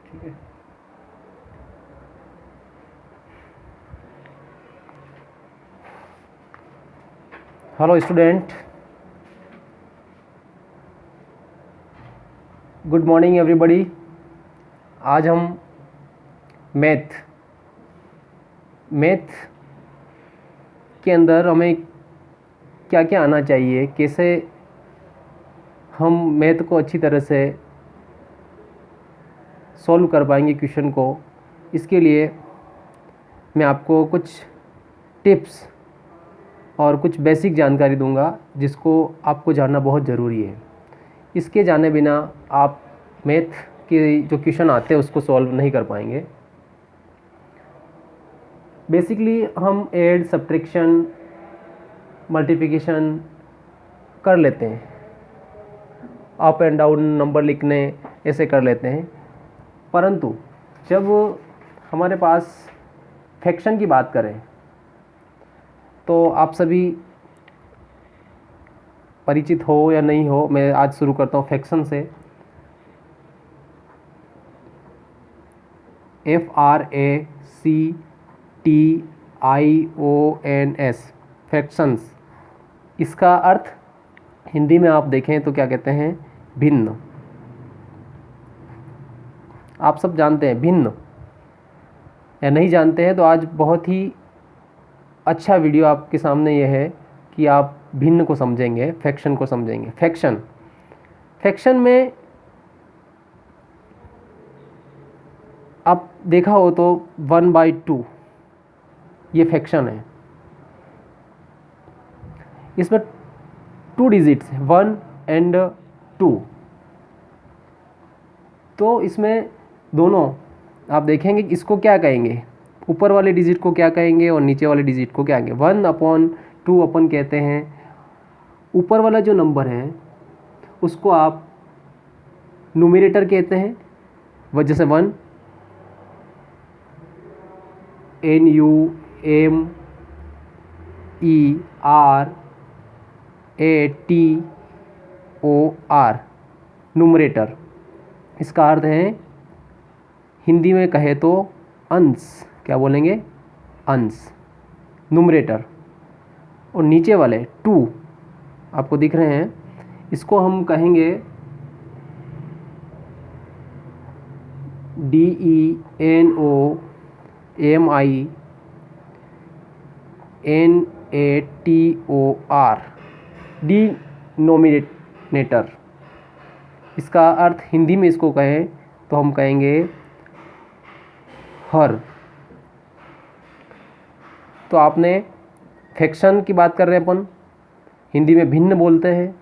ठीक है। Hello student, good morning everybody. आज हम मैथ के अंदर हमें क्या क्या आना चाहिए, कैसे हम मैथ को अच्छी तरह से सॉल्व कर पाएंगे क्वेश्चन को, इसके लिए मैं आपको कुछ टिप्स और कुछ बेसिक जानकारी दूंगा जिसको आपको जानना बहुत ज़रूरी है। इसके जाने बिना आप मैथ के जो क्वेश्चन आते हैं उसको सॉल्व नहीं कर पाएंगे। बेसिकली हम ऐड, सब्ट्रैक्शन, मल्टीप्लिकेशन कर लेते हैं, अप एंड डाउन नंबर लिखने ऐसे कर लेते हैं, परंतु जब हमारे पास फ्रैक्शन की बात करें तो आप सभी परिचित हो या नहीं हो, मैं आज शुरू करता हूँ फ्रैक्शन से। FRACTIONS, fractions. इसका अर्थ हिंदी में आप देखें तो क्या कहते हैं? भिन्न। आप सब जानते हैं भिन्न, या नहीं जानते हैं तो आज बहुत ही अच्छा वीडियो आपके सामने ये है कि आप भिन्न को समझेंगे, फ्रैक्शन को समझेंगे। फ्रैक्शन में आप देखा हो तो 1/2 ये फ्रैक्शन है। इसमें 2 डिजिट्स है, 1 एंड 2। तो इसमें दोनों आप देखेंगे कि इसको क्या कहेंगे, ऊपर वाले डिजिट को क्या कहेंगे और नीचे वाले डिजिट को क्या कहेंगे। 1/2 अपन कहते हैं। ऊपर वाला जो नंबर है उसको आप न्यूमरेटर कहते हैं, वह जैसे 1 NUMERATOR, न्यूमरेटर। इसका अर्थ है हिंदी में कहे तो अंश। क्या बोलेंगे? अंश, न्यूमरेटर। और नीचे वाले 2 आपको दिख रहे हैं, इसको हम कहेंगे DENOMINATOR, डिनोमिनेटर। इसका अर्थ हिंदी में इसको कहें तो हम कहेंगे हर। तो आपने फ्रैक्शन की बात कर रहे हैं अपन, हिंदी में भिन्न बोलते हैं।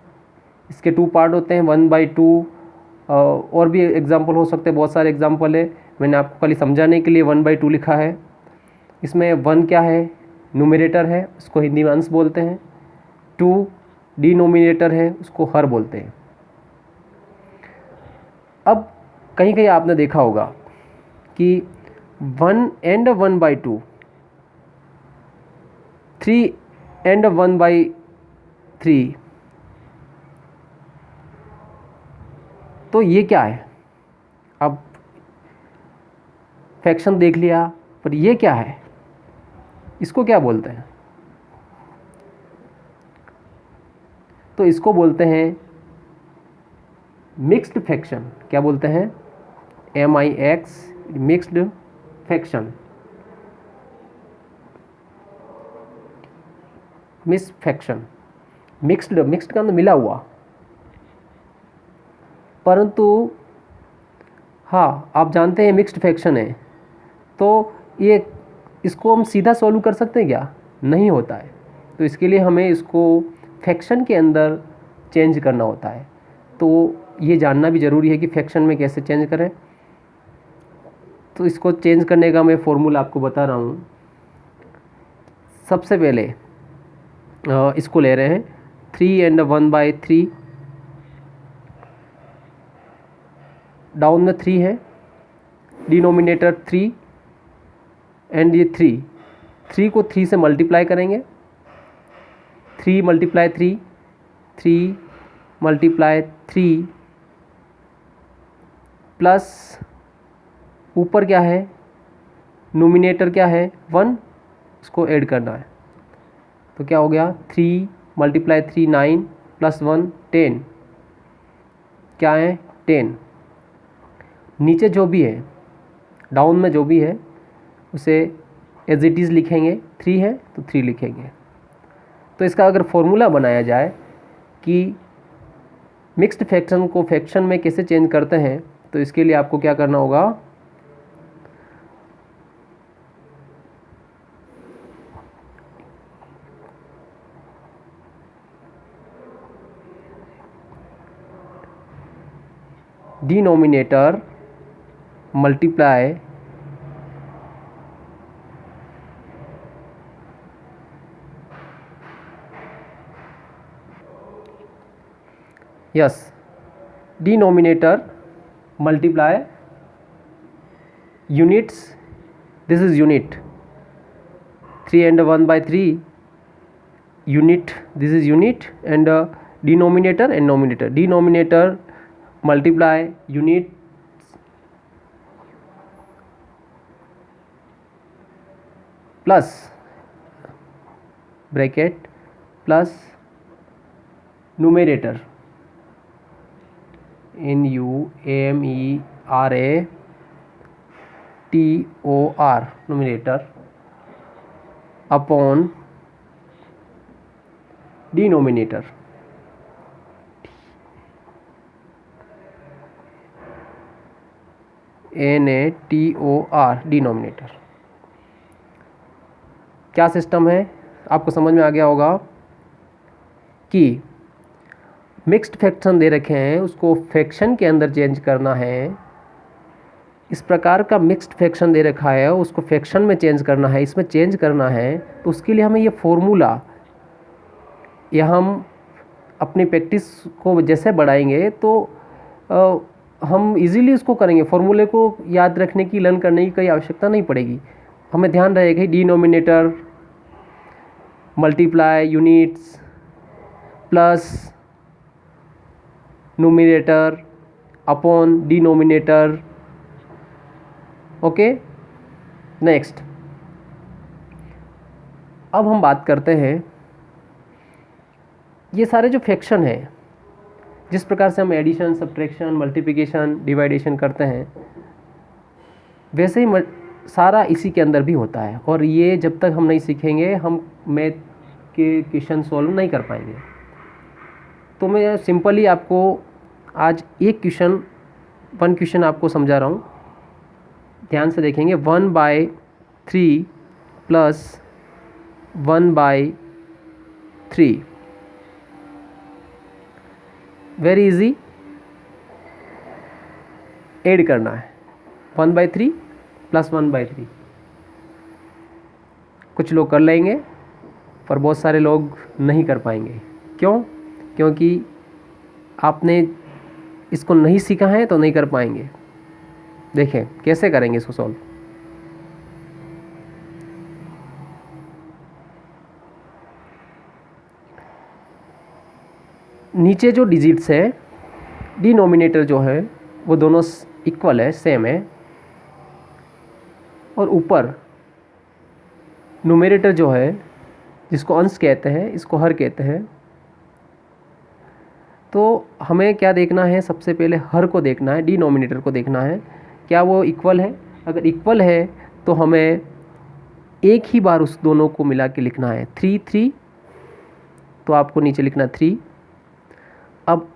इसके 2 पार्ट होते हैं, 1/2। और भी एग्जाम्पल हो सकते हैं, बहुत सारे एग्जाम्पल है। मैंने आपको खाली समझाने के लिए 1/2 लिखा है। इसमें 1 क्या है? न्यूमरेटर है, उसको हिंदी में अंश बोलते हैं। 2 डिनोमिनेटर है, उसको हर बोलते हैं। अब कहीं कहीं आपने देखा होगा कि 1 एंड 1/2, 3 एंड 1/3, तो ये क्या है? अब फ्रैक्शन देख लिया, पर ये क्या है? इसको क्या बोलते हैं? तो इसको बोलते हैं मिक्स्ड फ्रैक्शन। क्या बोलते हैं? MIX, mixed fraction. Mixed fraction, mixed का मतलब मिला हुआ। परंतु हाँ, आप जानते हैं मिक्स्ड फ्रैक्शन है, तो ये इसको हम सीधा सॉल्व कर सकते हैं क्या? नहीं होता है। तो इसके लिए हमें इसको फ्रैक्शन के अंदर चेंज करना होता है। तो ये जानना भी ज़रूरी है कि फ्रैक्शन में कैसे चेंज करें। तो इसको चेंज करने का मैं फॉर्मूला आपको बता रहा हूँ। सबसे पहले इसको ले रहे हैं 3 एंड 1/3। डाउन में 3 है, डिनोमिनेटर 3 एंड ये 3 को 3 से मल्टीप्लाई करेंगे। 3 × 3, 3 × 3 प्लस ऊपर क्या है, नोमिनेटर क्या है 1, इसको ऐड करना है। तो क्या हो गया 3 × 3 9 + 1 10, क्या है 10। नीचे जो भी है, डाउन में जो भी है उसे एज इट इज़ लिखेंगे, 3 है तो 3 लिखेंगे। तो इसका अगर फॉर्मूला बनाया जाए कि मिक्स्ड फ्रैक्शन को फ्रैक्शन में कैसे चेंज करते हैं, तो इसके लिए आपको क्या करना होगा, denominator multiply yes denominator multiply units, this is unit 3 and 1/3 unit, this is unit, and denominator and numerator, denominator multiply unit plus bracket plus numerator numerator numerator upon denominator, NATOR denominator. क्या system है, आपको समझ में आ गया होगा कि mixed fraction दे रखे हैं, उसको फ्रैक्शन के अंदर चेंज करना है। इस प्रकार का मिक्स्ड फ्रैक्शन दे रखा है, उसको फ्रैक्शन में चेंज करना है, इसमें चेंज करना है, तो उसके लिए हमें ये फॉर्मूला, या हम अपनी प्रैक्टिस को जैसे बढ़ाएंगे तो हम इजीली इसको करेंगे। फॉर्मूले को याद रखने की, लर्न करने की कोई आवश्यकता नहीं पड़ेगी। हमें ध्यान रहेगा denominator multiply units plus numerator upon denominator. Okay, next अब हम बात करते हैं, ये सारे जो फ्रैक्शन है, जिस प्रकार से हम एडिशन, सब्ट्रैक्शन, मल्टीप्लिकेशन, डिवाइडेशन करते हैं, वैसे ही सारा इसी के अंदर भी होता है। और ये जब तक हम नहीं सीखेंगे, हम मैथ के क्वेश्चन सॉल्व नहीं कर पाएंगे। तो मैं सिंपली आपको आज एक क्वेश्चन आपको समझा रहा हूँ, ध्यान से देखेंगे। 1/3 + 1/3, वेरी इजी, ऐड करना है 1/3 + 1/3। कुछ लोग कर लेंगे पर बहुत सारे लोग नहीं कर पाएंगे। क्यों? क्योंकि आपने इसको नहीं सीखा है तो नहीं कर पाएंगे। देखें कैसे करेंगे इसको सॉल्व। नीचे जो डिजिट्स है, डिनोमिनेटर जो है वो दोनों इक्वल है, सेम है, और ऊपर न्यूमरेटर जो है, जिसको अंश कहते हैं, इसको हर कहते हैं। तो हमें क्या देखना है, सबसे पहले हर को देखना है, डिनोमिनेटर को देखना है, क्या वो इक्वल है। अगर इक्वल है तो हमें एक ही बार उस दोनों को मिला के लिखना है। 3 3, तो आपको नीचे लिखना है 3। अब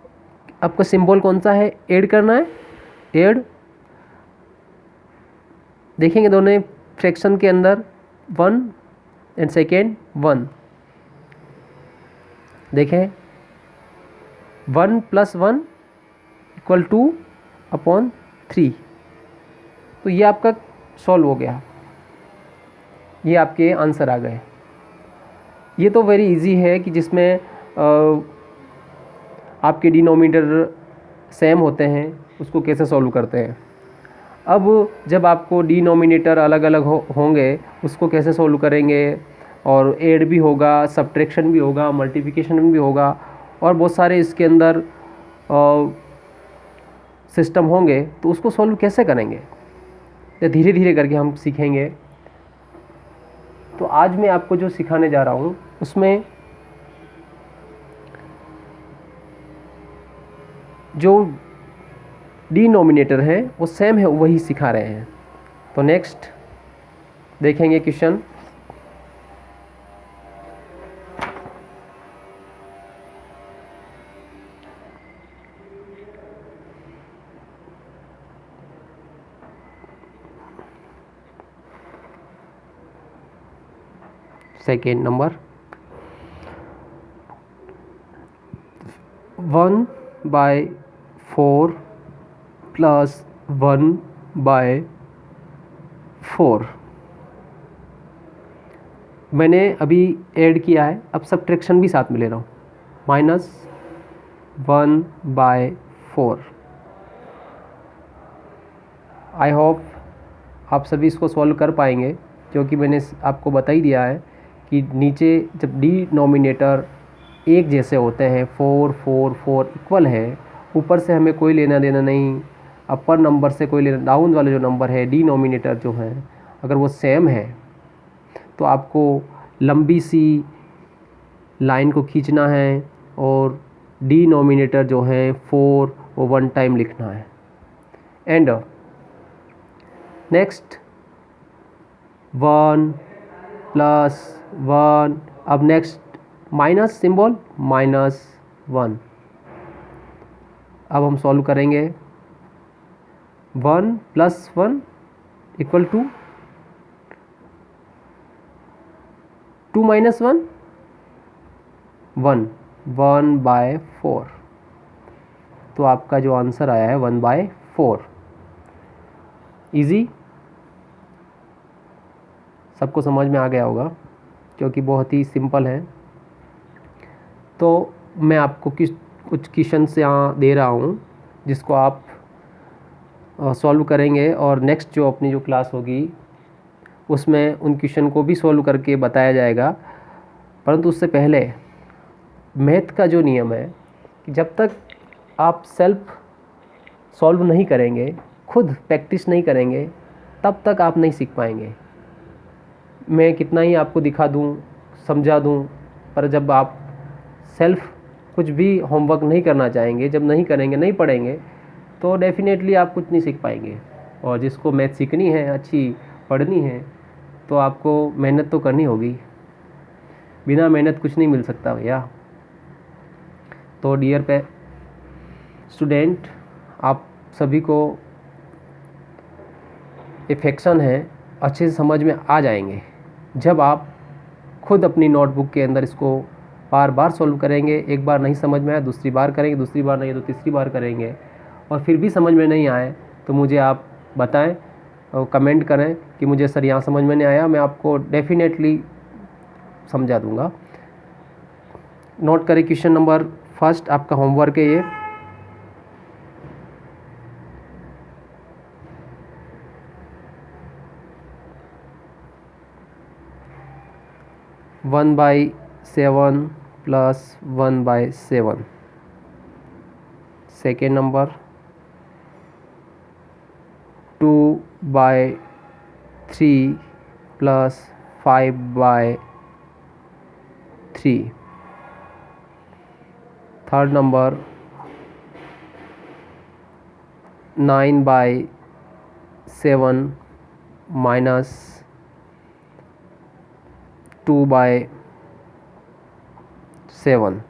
आपका सिंबल कौन सा है, ऐड करना है, ऐड। देखेंगे दोनों फ्रैक्शन के अंदर 1 एंड सेकेंड 1, देखें 1 + 1 = 2/3। तो ये आपका सॉल्व हो गया, ये आपके आंसर आ गए। ये तो वेरी इजी है कि जिसमें आपके डिनोमिनेटर सेम होते हैं, उसको कैसे सॉल्व करते हैं। अब जब आपको डिनोमिनेटर अलग अलग होंगे, उसको कैसे सॉल्व करेंगे, और ऐड भी होगा, सब्ट्रैक्शन भी होगा, मल्टीप्लिकेशन भी होगा, और बहुत सारे इसके अंदर सिस्टम होंगे, तो उसको सॉल्व कैसे करेंगे। या धीरे धीरे करके हम सीखेंगे। तो आज मैं आपको जो सिखाने जा रहा हूँ उसमें जो डिनोमिनेटर है वो सेम है, वही सिखा रहे हैं। तो नेक्स्ट देखेंगे क्वेश्चन। सेकेंड नंबर 1/4 + 1/4 मैंने अभी ऐड किया है, अब सब्ट्रैक्शन भी साथ में ले रहा हूँ। -1/4। आई होप आप सभी इसको सॉल्व कर पाएंगे, क्योंकि मैंने आपको बता ही दिया है कि नीचे जब डिनोमिनेटर एक जैसे होते हैं, 4 4 4 इक्वल है, ऊपर से हमें कोई लेना देना नहीं, अपर नंबर से कोई लेना, डाउन वाला जो नंबर है डिनोमिनेटर जो है अगर वो सेम है तो आपको लंबी सी लाइन को खींचना है और डिनोमिनेटर जो है 4 वो 1 टाइम लिखना है। एंड नेक्स्ट 1 + 1, अब नेक्स्ट माइनस सिंबल -1। अब हम सॉल्व करेंगे। 1 + 1 = 2, 2 - 1 1, 1/4। तो आपका जो आंसर आया है 1/4। इजी, सबको समझ में आ गया होगा क्योंकि बहुत ही सिंपल है। तो मैं आपको कुछ क्वेश्चंस यहाँ दे रहा हूँ जिसको आप सॉल्व करेंगे, और नेक्स्ट जो अपनी जो क्लास होगी उसमें उन क्वेश्चन को भी सॉल्व करके बताया जाएगा। परंतु उससे पहले मैथ का जो नियम है कि जब तक आप सेल्फ सॉल्व नहीं करेंगे, खुद प्रैक्टिस नहीं करेंगे, तब तक आप नहीं सीख पाएंगे। मैं कितना ही आपको दिखा दूं, समझा दूं, पर जब आप सेल्फ कुछ भी होमवर्क नहीं करना चाहेंगे, जब नहीं करेंगे, नहीं पढ़ेंगे, तो डेफिनेटली आप कुछ नहीं सीख पाएंगे। और जिसको मैथ सीखनी है, अच्छी पढ़नी है, तो आपको मेहनत तो करनी होगी। बिना मेहनत कुछ नहीं मिल सकता भैया। तो डियर स्टूडेंट, आप सभी को ये फ्रैक्शन है अच्छे से समझ में आ जाएंगे जब आप खुद अपनी नोटबुक के अंदर इसको बार बार सॉल्व करेंगे। एक बार नहीं समझ में आया, दूसरी बार करेंगे, दूसरी बार नहीं तो तीसरी बार करेंगे, और फिर भी समझ में नहीं आए तो मुझे आप बताएं और कमेंट करें कि मुझे सर यहाँ समझ में नहीं आया, मैं आपको डेफिनेटली समझा दूंगा। नोट करें क्वेश्चन नंबर फर्स्ट, आपका होमवर्क है ये। One by 7 + 1/7। Second number 2/3 + 5/3। Third number 9/7 - 2/7।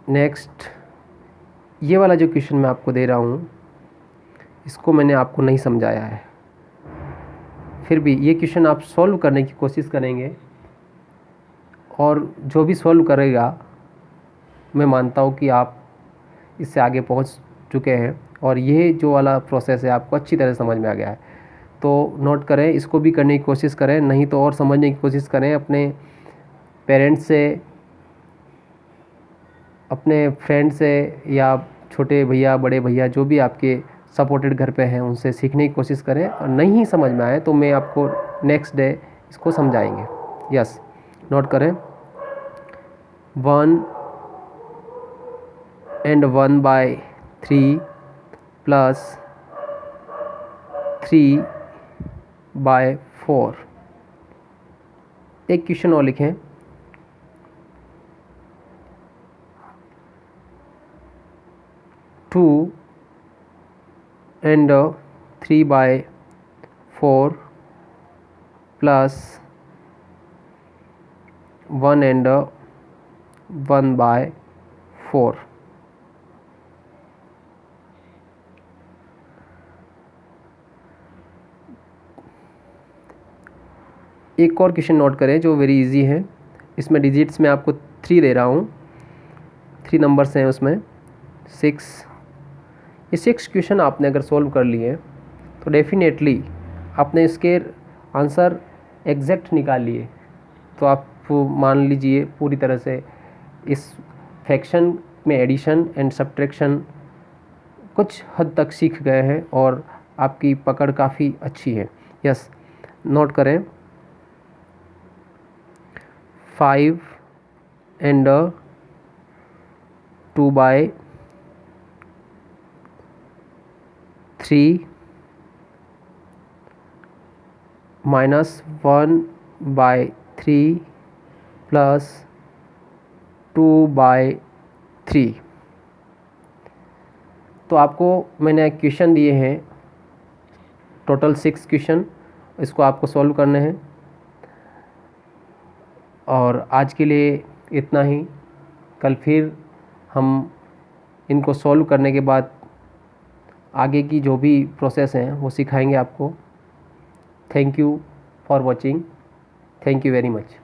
Next ये वाला जो क्वेश्चन मैं आपको दे रहा हूँ इसको मैंने आपको नहीं समझाया है, फिर भी ये क्वेश्चन आप सॉल्व करने की कोशिश करेंगे, और जो भी सॉल्व करेगा मैं मानता हूँ कि आप इससे आगे पहुँच चुके हैं, और ये जो वाला प्रोसेस है आपको अच्छी तरह समझ में आ गया है। तो नोट करें, इसको भी करने की कोशिश करें, नहीं तो और समझने की कोशिश करें। अपने पेरेंट्स से, अपने फ्रेंड से, या छोटे भैया, बड़े भैया, जो भी आपके सपोर्टेड घर पे हैं, उनसे सीखने की कोशिश करें। और नहीं समझ में आए तो मैं आपको नेक्स्ट डे इसको समझाएंगे। यस, नोट करें 1 and 1/3 प्लस 3/4। एक क्वेश्चन और लिखें, 2 and 3/4 प्लस 1 and 1/4। एक और क्वेश्चन नोट करें जो वेरी इजी है। इसमें डिजिट्स में आपको 3 दे रहा हूँ, 3 नंबर्स हैं उसमें 6। ये 6 क्वेश्चन आपने अगर सॉल्व कर लिए तो डेफिनेटली आपने इसके आंसर एग्जैक्ट निकाल लिए, तो आप मान लीजिए पूरी तरह से इस फ्रैक्शन में एडिशन एंड सब्ट्रैक्शन कुछ हद तक सीख गए हैं और आपकी पकड़ काफ़ी अच्छी है। यस, नोट करें, 5 and 2/3 minus 1/3 प्लस 2/3। तो आपको मैंने क्वेश्चन दिए हैं, टोटल 6 क्वेश्चन, इसको आपको सॉल्व करने हैं। और आज के लिए इतना ही। कल फिर हम इनको सॉल्व करने के बाद आगे की जो भी प्रोसेस हैं वो सिखाएंगे आपको। Thank you for watching. Thank you very much.